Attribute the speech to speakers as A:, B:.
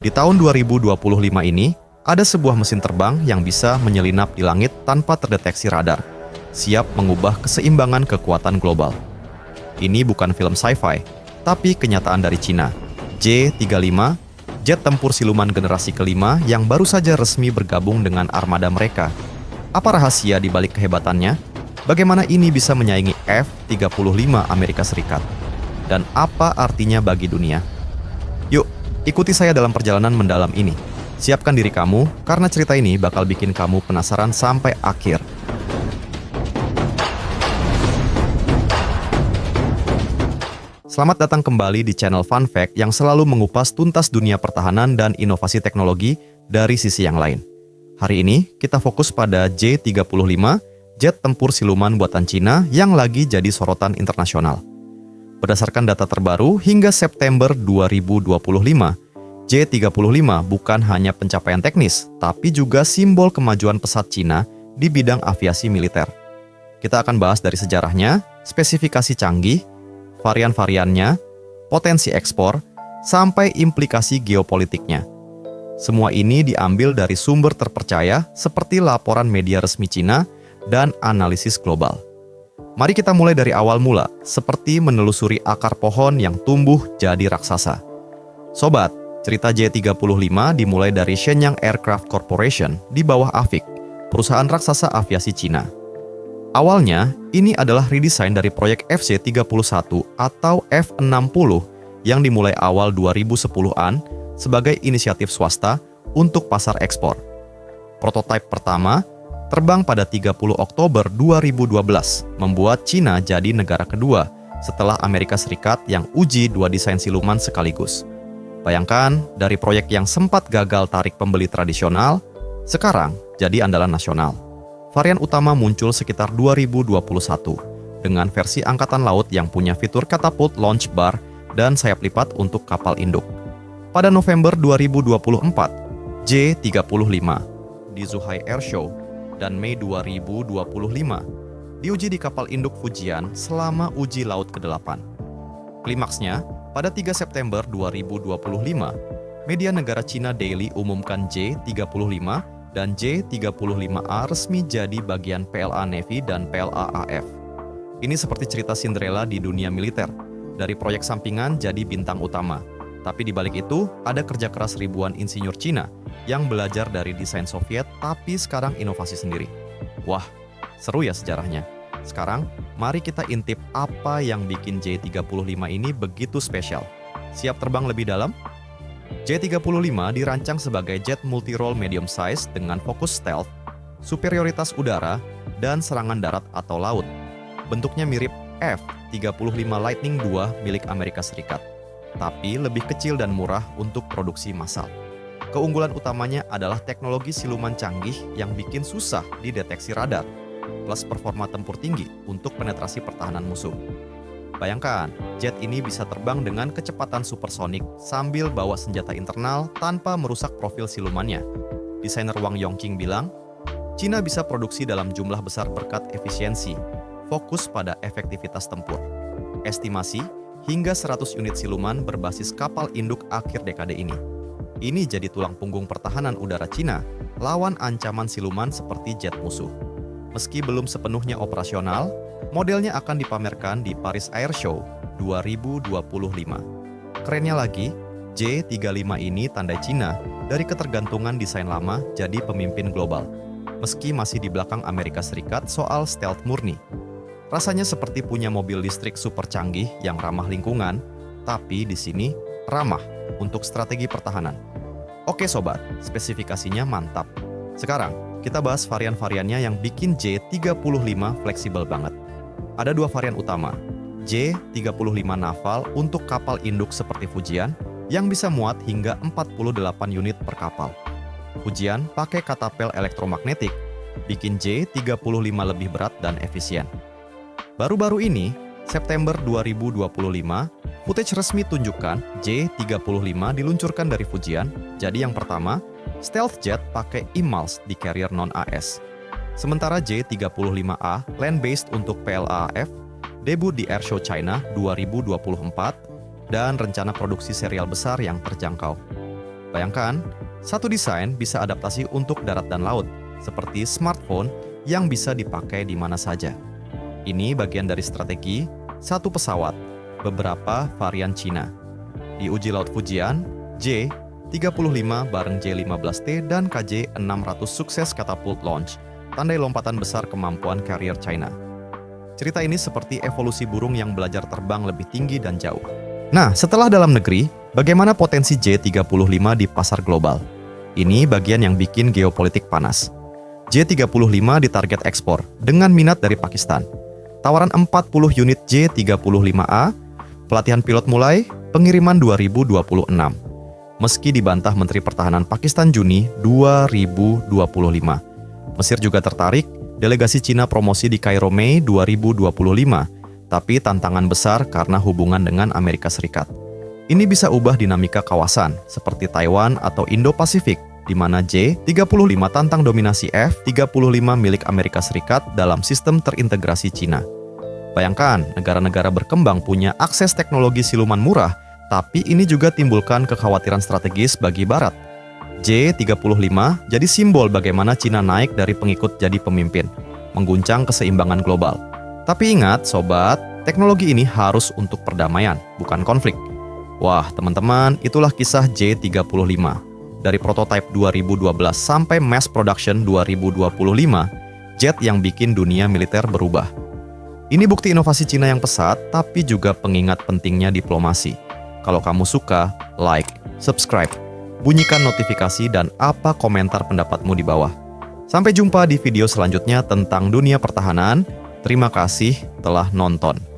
A: Di tahun 2025 ini, ada sebuah mesin terbang yang bisa menyelinap di langit tanpa terdeteksi radar, siap mengubah keseimbangan kekuatan global. Ini bukan film sci-fi, tapi kenyataan dari Cina. J-35, jet tempur siluman generasi kelima yang baru saja resmi bergabung dengan armada mereka. Apa rahasia di balik kehebatannya? Bagaimana ini bisa menyaingi F-35 Amerika Serikat? Dan apa artinya bagi dunia? Yuk, ikuti saya dalam perjalanan mendalam ini. Siapkan diri kamu, karena cerita ini bakal bikin kamu penasaran sampai akhir. Selamat datang kembali di channel Fun Fact yang selalu mengupas tuntas dunia pertahanan dan inovasi teknologi dari sisi yang lain. Hari ini, kita fokus pada J-35, jet tempur siluman buatan Cina yang lagi jadi sorotan internasional. Berdasarkan data terbaru, hingga September 2025, J-35 bukan hanya pencapaian teknis, tapi juga simbol kemajuan pesat Cina di bidang aviasi militer. Kita akan bahas dari sejarahnya, spesifikasi canggih, varian-variannya, potensi ekspor, sampai implikasi geopolitiknya. Semua ini diambil dari sumber terpercaya seperti laporan media resmi Cina dan analisis global. Mari kita mulai dari awal mula, seperti menelusuri akar pohon yang tumbuh jadi raksasa. Sobat, cerita J-35 dimulai dari Shenyang Aircraft Corporation di bawah AVIC, perusahaan raksasa aviasi Cina. Awalnya, ini adalah redesign dari proyek FC-31 atau F-60 yang dimulai awal 2010-an sebagai inisiatif swasta untuk pasar ekspor. Prototipe pertama terbang pada 30 Oktober 2012, membuat Cina jadi negara kedua setelah Amerika Serikat yang uji dua desain siluman sekaligus. Bayangkan, dari proyek yang sempat gagal tarik pembeli tradisional, sekarang jadi andalan nasional. Varian utama muncul sekitar 2021, dengan versi angkatan laut yang punya fitur catapult launch bar dan sayap lipat untuk kapal induk. Pada November 2024, J-35 di Zhuhai Air Show dan Mei 2025 diuji di kapal induk Fujian selama uji laut ke-8. Klimaksnya, pada 3 September 2025, media negara Cina Daily umumkan J-35 dan J-35A resmi jadi bagian PLA Navy dan PLA AF. Ini seperti cerita Cinderella di dunia militer, dari proyek sampingan jadi bintang utama. Tapi di balik itu, ada kerja keras ribuan insinyur Cina yang belajar dari desain Soviet tapi sekarang inovasi sendiri. Wah, seru ya sejarahnya. Sekarang, mari kita intip apa yang bikin J-35 ini begitu spesial. Siap terbang lebih dalam? J-35 dirancang sebagai jet multi-role medium size dengan fokus stealth, superioritas udara, dan serangan darat atau laut. Bentuknya mirip F-35 Lightning II milik Amerika Serikat, tapi lebih kecil dan murah untuk produksi massal. Keunggulan utamanya adalah teknologi siluman canggih yang bikin susah dideteksi radar, plus performa tempur tinggi untuk penetrasi pertahanan musuh. Bayangkan, jet ini bisa terbang dengan kecepatan supersonik sambil bawa senjata internal tanpa merusak profil silumannya. Desainer Wang Yongqing bilang, Cina bisa produksi dalam jumlah besar berkat efisiensi, fokus pada efektivitas tempur. Estimasi, hingga 100 unit siluman berbasis kapal induk akhir dekade ini. Ini jadi tulang punggung pertahanan udara Cina lawan ancaman siluman seperti jet musuh. Meski belum sepenuhnya operasional, modelnya akan dipamerkan di Paris Air Show 2025. Kerennya lagi, J-35 ini tandai Cina dari ketergantungan desain lama jadi pemimpin global, meski masih di belakang Amerika Serikat soal stealth murni. Rasanya seperti punya mobil listrik super canggih yang ramah lingkungan, tapi di sini ramah untuk strategi pertahanan. Oke sobat, spesifikasinya mantap. Sekarang, kita bahas varian-variannya yang bikin J-35 fleksibel banget. Ada dua varian utama, J-35 Naval untuk kapal induk seperti Fujian, yang bisa muat hingga 48 unit per kapal. Fujian pakai katapel elektromagnetik, bikin J-35 lebih berat dan efisien. Baru-baru ini, September 2025, footage resmi tunjukkan J-35 diluncurkan dari Fujian. Jadi yang pertama, stealth jet pakai IMALS di carrier non-AS. Sementara J-35A land-based untuk PLA-AF debut di Airshow China 2024 dan rencana produksi serial besar yang terjangkau. Bayangkan, satu desain bisa adaptasi untuk darat dan laut, seperti smartphone yang bisa dipakai di mana saja. Ini bagian dari strategi satu pesawat, beberapa varian Cina. Di uji laut Fujian, J-35 bareng J-15T dan KJ-600 sukses katapult launch, tandai lompatan besar kemampuan carrier China. Cerita ini seperti evolusi burung yang belajar terbang lebih tinggi dan jauh. Nah, setelah dalam negeri, bagaimana potensi J-35 di pasar global? Ini bagian yang bikin geopolitik panas. J-35 ditarget ekspor dengan minat dari Pakistan. Tawaran 40 unit J-35A, pelatihan pilot mulai, pengiriman 2026. Meski dibantah Menteri Pertahanan Pakistan Juni 2025. Mesir juga tertarik, delegasi Cina promosi di Kairo Mei 2025. Tapi tantangan besar karena hubungan dengan Amerika Serikat. Ini bisa ubah dinamika kawasan, seperti Taiwan atau Indo-Pasifik, di mana J-35 tantang dominasi F-35 milik Amerika Serikat dalam sistem terintegrasi Cina. Bayangkan, negara-negara berkembang punya akses teknologi siluman murah, tapi ini juga timbulkan kekhawatiran strategis bagi Barat. J-35 jadi simbol bagaimana Cina naik dari pengikut jadi pemimpin, mengguncang keseimbangan global. Tapi ingat, sobat, teknologi ini harus untuk perdamaian, bukan konflik. Wah, teman-teman, itulah kisah J-35. Dari prototipe 2012 sampai mass production 2025, jet yang bikin dunia militer berubah. Ini bukti inovasi Cina yang pesat, tapi juga pengingat pentingnya diplomasi. Kalau kamu suka, like, subscribe, bunyikan notifikasi, dan apa komentar pendapatmu di bawah. Sampai jumpa di video selanjutnya tentang dunia pertahanan. Terima kasih telah nonton.